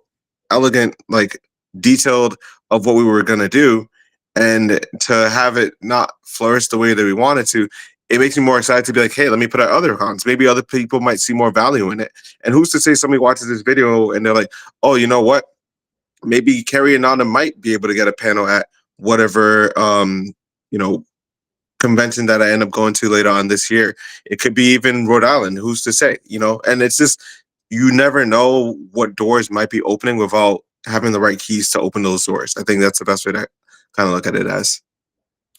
elegant, like detailed of what we were gonna do. And to have it not flourish the way that we wanted to, it makes me more excited to be like, hey, let me put out other cons. Maybe other people might see more value in it. And who's to say somebody watches this video and they're like, oh, you know what? Maybe Kerri and Nana might be able to get a panel at whatever you know, convention that I end up going to later on this year. It could be even Rhode Island. Who's to say? And it's just you never know what doors might be opening without having the right keys to open those doors. I think that's the best way to kind of look at it as.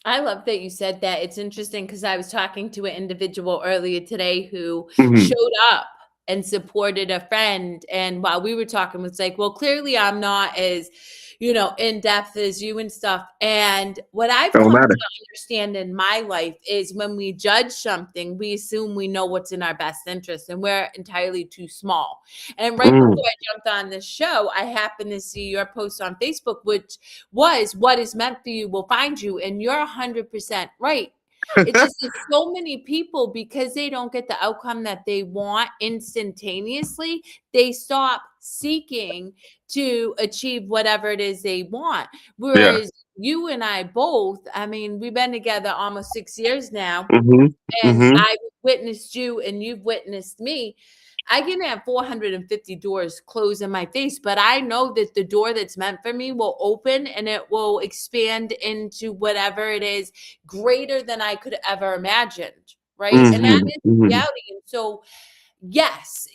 I love that you said that. It's interesting because I was talking to an individual earlier today who Mhm. showed up and supported a friend. And while we were talking, it's like, well, clearly I'm not as, in depth as you and stuff. And what I've Don't come to matter. understand in my life is when we judge something, we assume we know what's in our best interest, and we're entirely too small. And right before Mm. I jumped on this show, I happened to see your post on Facebook, which was what is meant for you will find you. And you're 100% right. It's just that so many people, because they don't get the outcome that they want instantaneously, they stop seeking to achieve whatever it is they want. Yeah. Whereas you and I both, I mean, we've been together almost 6 years now, Hmm. and Hmm. I've witnessed you and you've witnessed me. I can have 450 doors close in my face, but I know that the door that's meant for me will open and it will expand into whatever it is greater than I could ever imagined. Right. And that Hmm. is Hmm. reality. And so, yes,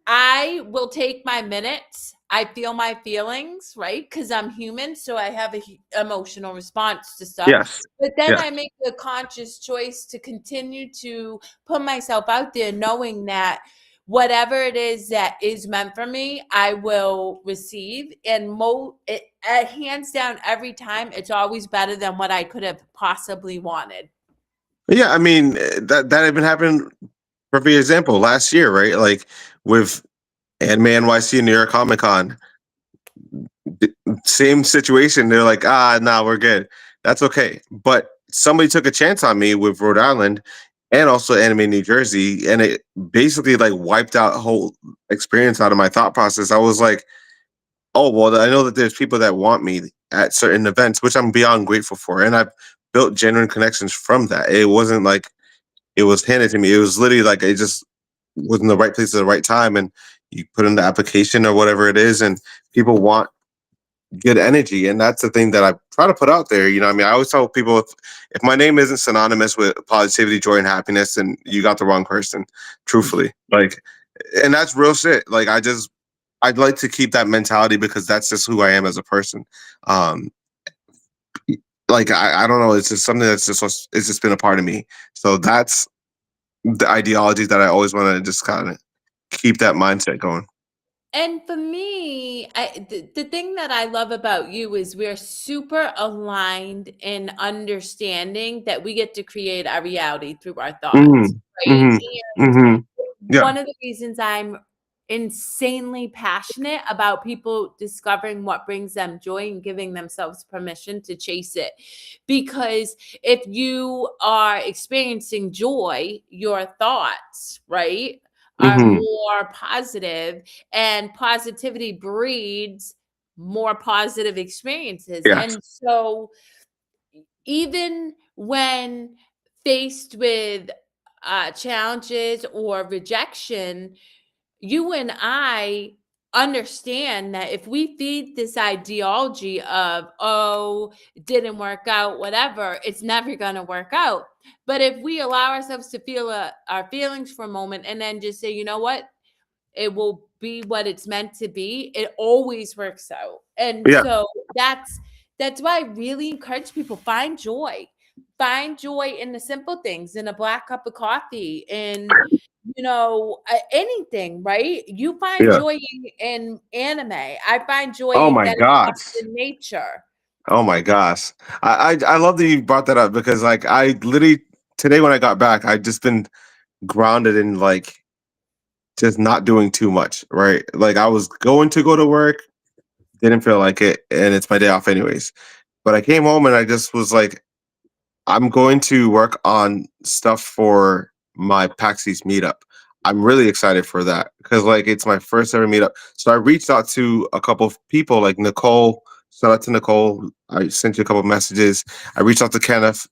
I will take my minutes. I feel my feelings, right? Because I'm human, so I have a emotional response to stuff. Yes. But then Yes. I make the conscious choice to continue to put myself out there, knowing that whatever it is that is meant for me, I will receive. And hands down, every time, it's always better than what I could have possibly wanted. Yeah. I mean, that even happened. Perfect example last year, right? Like with Anime NYC and New York Comic Con. Same situation. They're like, nah, we're good. That's okay. But somebody took a chance on me with Rhode Island and also Anime New Jersey, and it basically like wiped out a whole experience out of my thought process. I was like, oh well, I know that there's people that want me at certain events, which I'm beyond grateful for, and I've built genuine connections from that. It wasn't like it was handed to me. It was literally like it just was in the right place at the right time, and you put in the application or whatever it is, and people want good energy, and that's the thing that I try to put out there. I mean, I always tell people if my name isn't synonymous with positivity, joy, and happiness, then you got the wrong person. Truthfully, like, and that's real shit. Like, I'd like to keep that mentality because that's just who I am as a person. Um, like I don't know, it's just something it's just been a part of me. So that's the ideology that I always want to just kind of keep that mindset going. And for me, the thing that I love about you is we're super aligned in understanding that we get to create our reality through our thoughts, Mm, right? hmm. Hmm. Yeah. One of the reasons I'm insanely passionate about people discovering what brings them joy and giving themselves permission to chase it. Because if you are experiencing joy, your thoughts, right, are Hmm. more positive, and positivity breeds more positive experiences. Yes. And so, even when faced with challenges or rejection, you and I understand that if we feed this ideology of, oh, it didn't work out, whatever, it's never going to work out. But if we allow ourselves to feel our feelings for a moment and then just say, you know what, it will be what it's meant to be, it always works out. And Yeah. so that's why I really encourage people, find joy in the simple things, in a black cup of coffee, in anything, right? You find Yeah. joy in anime. I find joy Oh in my getting gosh. lost in nature. Oh my gosh. I love that you brought that up because like I literally today when I got back, I just been grounded in like just not doing too much, right? Like I was going to go to work, didn't feel like it, and it's my day off anyways. But I came home and I just was like, I'm going to work on stuff for my PAX East meetup. I'm really excited for that because like it's my first ever meetup. So I reached out to a couple of people like Nicole. Shout out to Nicole. I sent you a couple of messages. I reached out to Kenneth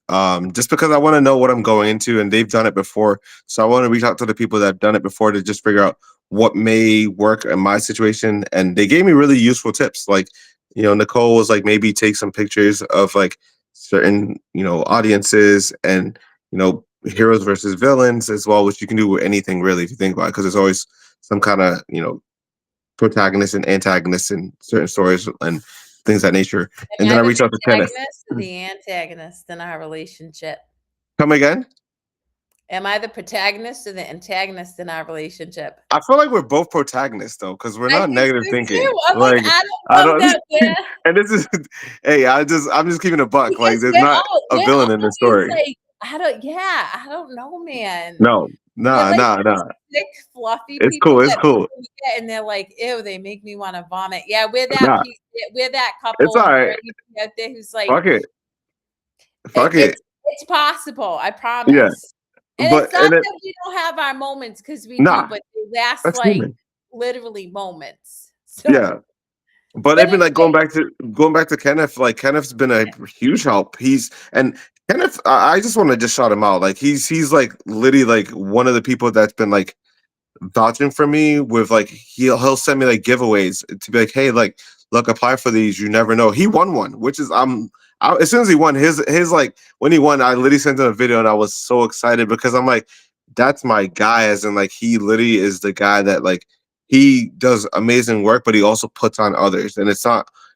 just because I want to know what I'm going into, and they've done it before. So I want to reach out to the people that have done it before to just figure out what may work in my situation. And they gave me really useful tips. Like, Nicole was like, maybe take some pictures of like certain audiences and heroes versus villains as well, which you can do with anything really if you think about it, because there's always some kind of protagonist and antagonist in certain stories and things of that nature. And Am then I I the reached out to Kenneth. protagonist or the antagonist in our relationship? Come again? Am I the protagonist or the antagonist in our relationship? I feel like we're both protagonists though, because we're I not think negative so thinking. too. I'm like, Like I I don't know don't that, yeah. and this is hey, I'm just keeping a buck. Like Because there's we're not a villain in the always story. like, I don't know, man. No, We're nah, like nah, those nah. thick, fluffy It's people cool. It's that cool. people get and they're like, ew, they make me want to vomit. Yeah, we're that Nah, we're that it's couple all for right. anybody out there who's like, Fuck it. Fuck it. it's possible, I Yeah. promise. And But it's not and it that we don't have our moments, because we do, nah, but they last that's like human. literally moments. Yeah. So, But but even it's like going back to Kenneth, like Kenneth's been a huge help. And Kenneth, I just want to just shout him out. Like he's like literally like one of the people that's been like vouching for me with like he'll send me like giveaways to be like, hey, like look, apply for these. You never know. He won one, which is as soon as he won his like when he won, I literally sent him a video and I was so excited because I'm like, that's my guy, as in like he literally is the guy that like he does amazing work, but he also puts on others. And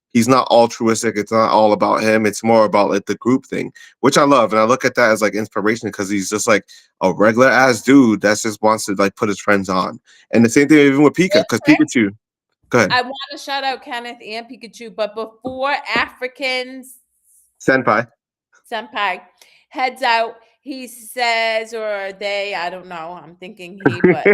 he's not altruistic, it's not all about him, it's more about like the group thing, which I love. And I look at that as like inspiration because he's just like a regular ass dude that just wants to like put his friends on. And the same thing even with Pika, because Pikachu, go ahead. I want to shout out Kenneth and Pikachu, but before Africans Senpai. senpai heads out, he says, or they, I don't know, I'm thinking he, but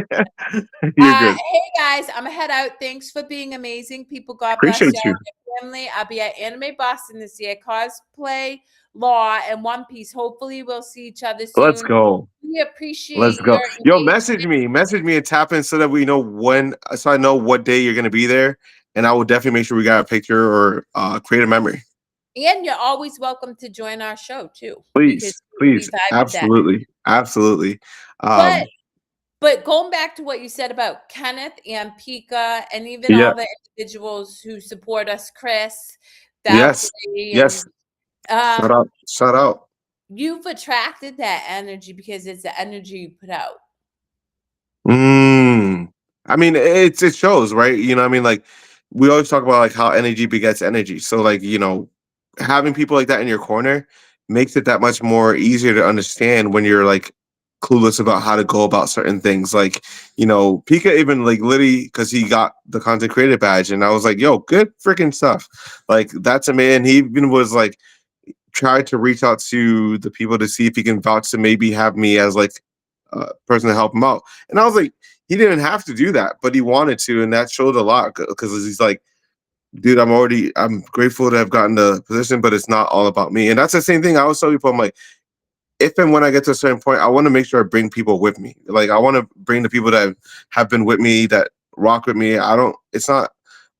You're good. hey guys, I'm gonna head out. Thanks for being amazing people. God bless Appreciate y'all you. and your family. I'll be at Anime Boston this year, cosplay, law, and One Piece. Hopefully we'll see each other Let's soon. go. We appreciate Let's go. your Yo, engagement. message me and tap in so that we know so I know what day you're gonna be there, and I will definitely make sure we got a picture or create a memory. And you're always welcome to join our show too, because we Please, vibe with that. absolutely. But going back to what you said about Kenneth and Pika, and even Yeah, all the individuals who support us, Chris, yes, Valkyrie, yes. and Shout out. you've attracted that energy because it's the energy you put out. I mean, it shows, right? You know, what I mean, like we always talk about like how energy begets energy. So, like having people like that in your corner makes it that much more easier to understand when you're like clueless about how to go about certain things. Like, Pika even like literally because he got the content creator badge, and I was like, yo, good freaking stuff. Like that's a man. He even was like tried to reach out to the people to see if he can vouch to maybe have me as like a person to help him out. And I was like, he didn't have to do that, but he wanted to, and that showed a lot because he's like, dude, I'm grateful to have gotten the position, but it's not all about me. And that's the same thing I always tell people. I'm like, if and when I get to a certain point, I want to make sure I bring people with me. Like I want to bring the people that have been with me, that rock with me. It's not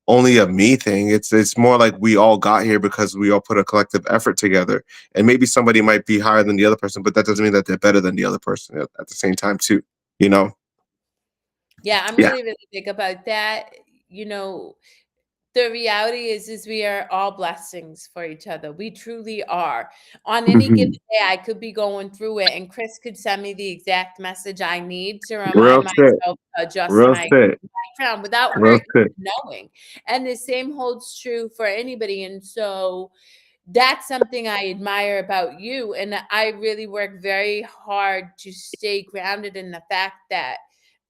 only a me thing. It's more like we all got here because we all put a collective effort together. And maybe somebody might be higher than the other person, but that doesn't mean that they're better than the other person at the same time too. You know? Yeah, I'm Yeah. really, really big about that. the reality is we are all blessings for each other. We truly are. On any given day, I could be going through it, and Chris could send me the exact message I need to Real remind shit. myself to adjust Real my shit. background without Real hurting shit. knowing. And the same holds true for anybody. And so that's something I admire about you. And I really work very hard to stay grounded in the fact that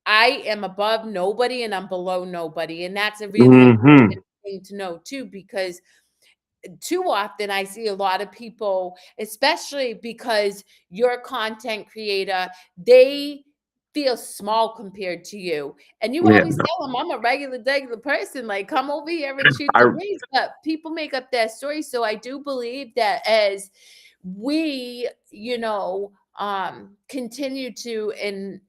I am above nobody and I'm below nobody. And that's a really Mm-hmm. important thing to know too, because too often I see a lot of people, especially because you're a content creator, they feel small compared to you. And you Yeah. always tell them, I'm a regular person. Like, come over here and shoot I the breeze. But people make up their story. So I do believe that as we, continue to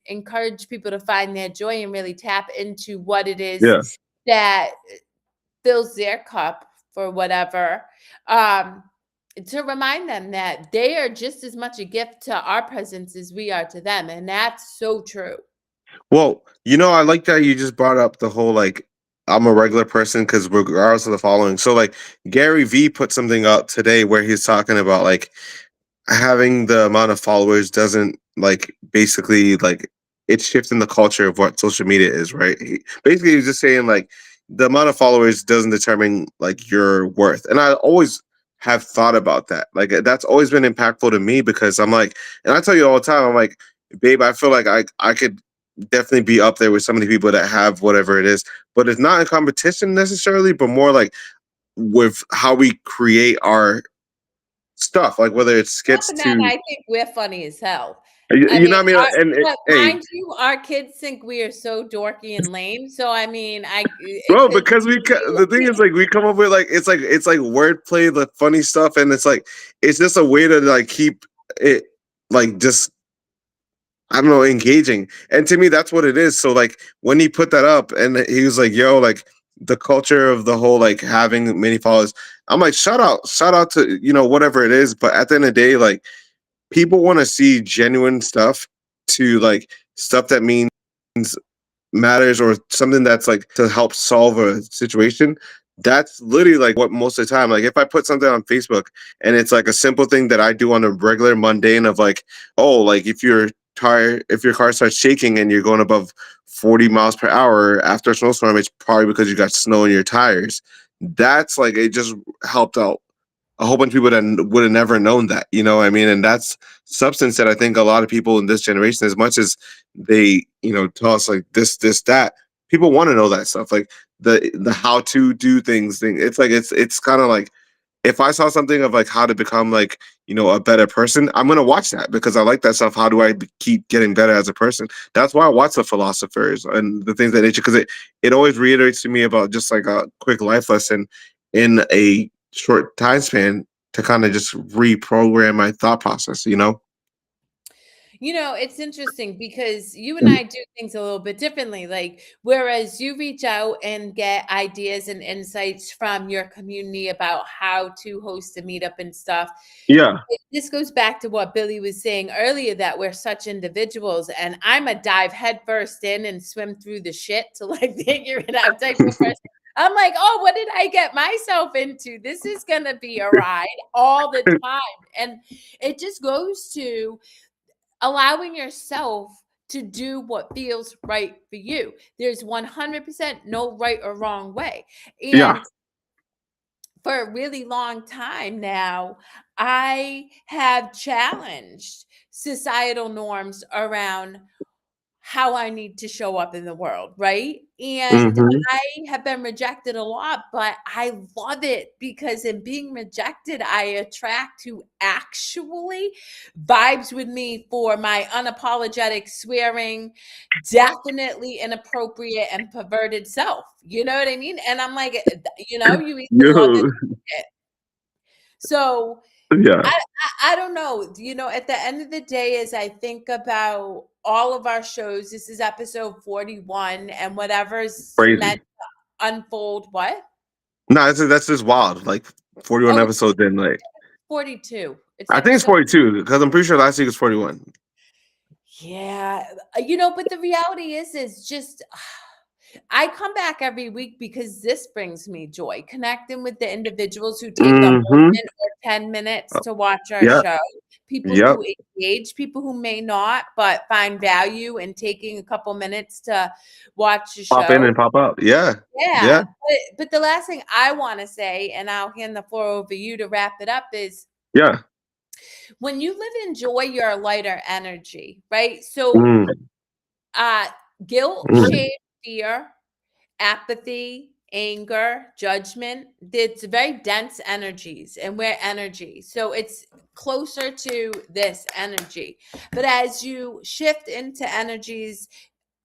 encourage people to find their joy and really tap into what it is yes. that fills their cup for whatever, um, to remind them that they are just as much a gift to our presence as we are to them. And that's so true. Well, I like that you just brought up the whole like I'm a regular person because regardless of the following. So like Gary V put something up today where he's talking about like having the amount of followers doesn't like basically like it's shifting the culture of what social media is, right? Basically he's just saying like the amount of followers doesn't determine like your worth. And I always have thought about that. Like that's always been impactful to me because I'm like, and I tell you all the time, I'm like, babe, I feel like I could definitely be up there with some of the people that have whatever it is, but it's not in competition necessarily, but more like with how we create our stuff, like whether it's skits Other than that, to I think we're funny as hell. I you mean, know what I mean? but Hey, mind you, our kids think we are so dorky and lame. So I mean, it bro, could because the thing is like we come up with like it's like wordplay, the funny stuff, and it's like it's just a way to like keep it like just I don't know engaging. And to me, that's what it is. So like when he put that up, and he was like, "Yo, like the culture of the whole like having many followers," I'm like, shout out to whatever it is. But at the end of the day, like people want to see genuine stuff to like stuff that means matters or something that's like to help solve a situation. That's literally like what most of the time, like if I put something on Facebook and it's like a simple thing that I do on a regular mundane of like, oh, like if your car starts shaking and you're going above 40 miles per hour after a snowstorm, it's probably because you got snow in your tires. That's like it just helped out a whole bunch of people that would have never known that, what I mean? And that's substance that I think a lot of people in this generation, as much as they, tell us like this, that, people want to know that stuff. Like the how to do things thing. It's like it's kind of like if I saw something of like how to become like, a better person, I'm gonna watch that because I like that stuff. How do I keep getting better as a person? That's why I watch the philosophers and the things that nature because it always reiterates to me about just like a quick life lesson in a short time span to kind of just reprogram my thought process. It's interesting because you and I do things a little bit differently. Like, whereas you reach out and get ideas and insights from your community about how to host a meetup and stuff, Yeah. this goes back to what Billy was saying earlier, that we're such individuals, and I'm a dive headfirst in and swim through the shit to like figure it out type of person. I'm like, oh, what did I get myself into? This is gonna be a ride all the time. And it just goes to allowing yourself to do what feels right for you. There's 100% no right or wrong way. Yeah. And for a really long time now, I have challenged societal norms around how I need to show up in the world, right? And Hmm. I have been rejected a lot, but I love it because in being rejected, I attract who actually vibes with me for my unapologetic swearing, definitely inappropriate and perverted self. You know what I mean? And I'm like, you either love it Yo. or hate it. So Yeah. I don't know. At the end of the day, as I think about all of our shows, this is episode 41, and whatever's Crazy. meant to unfold. What? No, that's just wild. Like 41 Oh, it's episodes in, like 42. It's I think it's episode. 42 because I'm pretty sure last week was 41. Yeah, but the reality is just I come back every week because this brings me joy, connecting with the individuals who take a moment or 10 minutes to watch our Yeah. show, people Yep. who engage, people who may not, but find value in taking a couple minutes to watch the Pop in show. and pop out. Yeah. Yeah. Yeah. But the last thing I want to say, and I'll hand the floor over you to wrap it up, is Yeah. when you live in joy, you're a lighter energy, right? So Mm, guilt, mm. shame, fear, apathy, anger, judgment, it's very dense energies, and we're energy. So it's closer to this energy. But as you shift into energies,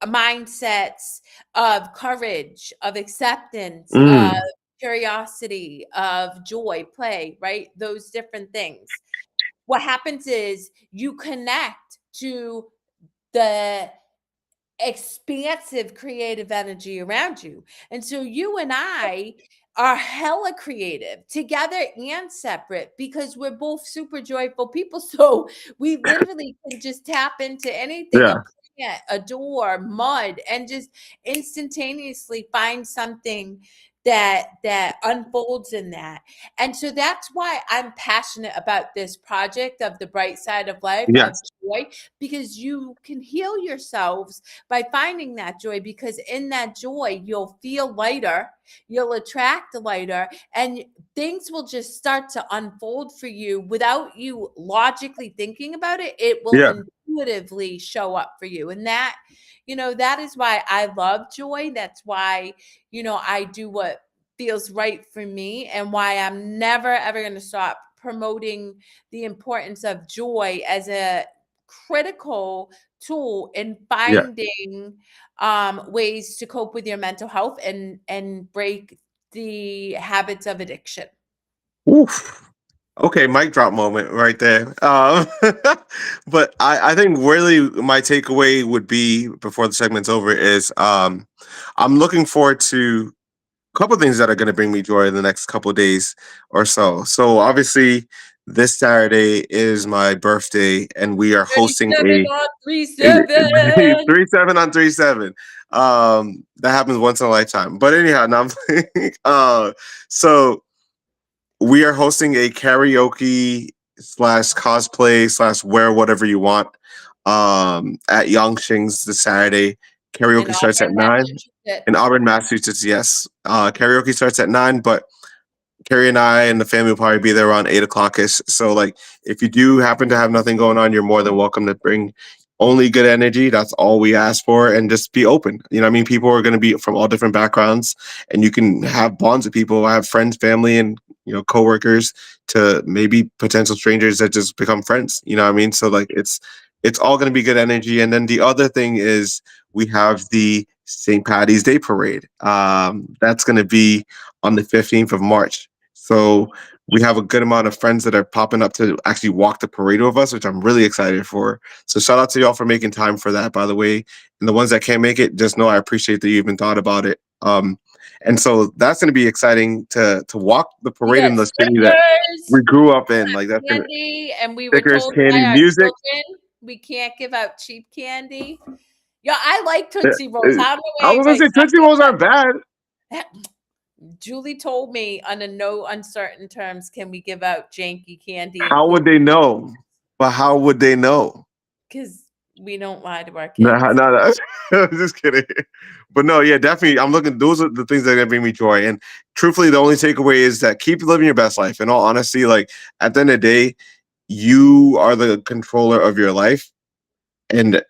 mindsets of courage, of acceptance, of Mm. curiosity, of joy, play, right? Those different things. What happens is you connect to the expansive creative energy around you. And so you and I are hella creative together and separate because we're both super joyful people. So we literally can just tap into anything, a Yeah. plant, a door, mud, and just instantaneously find something that unfolds in that. And so that's why I'm passionate about this project of the bright side of life, of Yes. joy, because you can heal yourselves by finding that joy, because in that joy you'll feel lighter, you'll attract lighter, and things will just start to unfold for you without you logically thinking about it. It will Yeah. intuitively show up for you. And that, that is why I love joy. That's why, I do what feels right for me, and why I'm never ever going to stop promoting the importance of joy as a critical tool in Yeah. finding ways to cope with your mental health and break the habits of addiction. Oof. Okay, mic drop moment right there. But I think really my takeaway would be before the segment's over is I'm looking forward to a couple things that are going to bring me joy in the next couple days or so. So obviously, this Saturday is my birthday, and we are hosting 37 a on 37. 3-7 on 3-7. That happens once in a lifetime. But anyhow, now I'm playing. So we are hosting a karaoke slash cosplay slash wear whatever you want at Yongshing's this Saturday. In Karaoke starts at Auburn, 9 in Massachusetts. Auburn, Massachusetts. Yes, karaoke starts at 9, but Kerri and I and the family will probably be there around 8 o'clock ish. So, like, if you do happen to have nothing going on, you're more than welcome to bring only good energy. That's all we ask for, and just be open. You know, what I mean, people are going to be from all different backgrounds, and you can have bonds with people. I have friends, family, and coworkers to maybe potential strangers that just become friends. You know what I mean? So, like, it's all going to be good energy. And then the other thing is we have the St. Patty's Day parade. That's going to be on the 15th of March. So we have a good amount of friends that are popping up to actually walk the parade with us, which I'm really excited for. So shout out to y'all for making time for that, by the way. And the ones that can't make it, just know I appreciate that you even thought about it. And so that's going to be exciting to walk the We parade got in the city that stickers, we grew up in. Like that's gonna candy, and we were stickers, told candy, by our music. children we can't give out cheap candy. Yeah, I like Uh, Tootsie Rolls. I don't know I why was gonna anybody's say not Tootsie Rolls aren't bad. Julie told me under no uncertain terms can we give out janky candy How would they know? But how would they know? because we don't lie to our No, kids. no, no. Just kidding. But no, yeah, definitely. I'm looking. Those are the things that are gonna bring me joy. And truthfully, the only takeaway is that keep living your best life. In all honesty, like at the end of the day, you are the controller of your life, and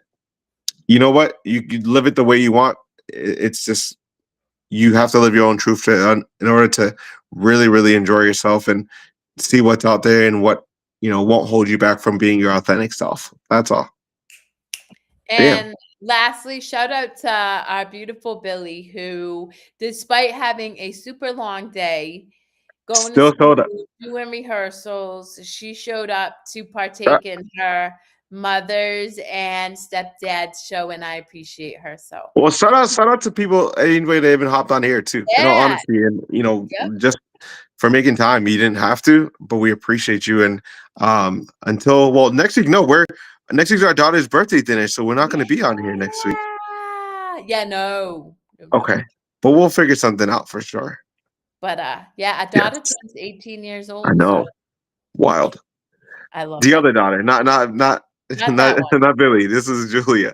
you know what? You live it the way you want. It's just you have to live your own truth in order to really, really enjoy yourself and see what's out there and what won't hold you back from being your authentic self. That's all. Damn. And lastly, shout out to our beautiful Billy, who, despite having a super long day, going to Still school, soda. doing rehearsals, she showed up to Uh, partake in her mother's and stepdad's show, and I appreciate her. So, Well, shout out to people anyway that even hopped on here too. In all yeah, honesty, and yep, just for making time. You didn't have to, but we appreciate you. And until next week, no, we're next week's our daughter's birthday dinner, so we're not going to be on here next week. yeah, no, Okay. But we'll figure something out for sure. But yeah, our Yes. daughter turns 18 years I old. know. So Wild. I love The it. other daughter, not Not that one. not Billy. This is Julia.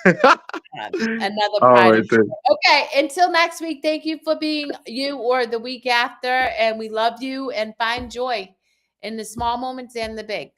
Another All pride right of then. joy. Okay, until next week, thank you for being you or the week after. And we love you and find joy in the small moments and the big.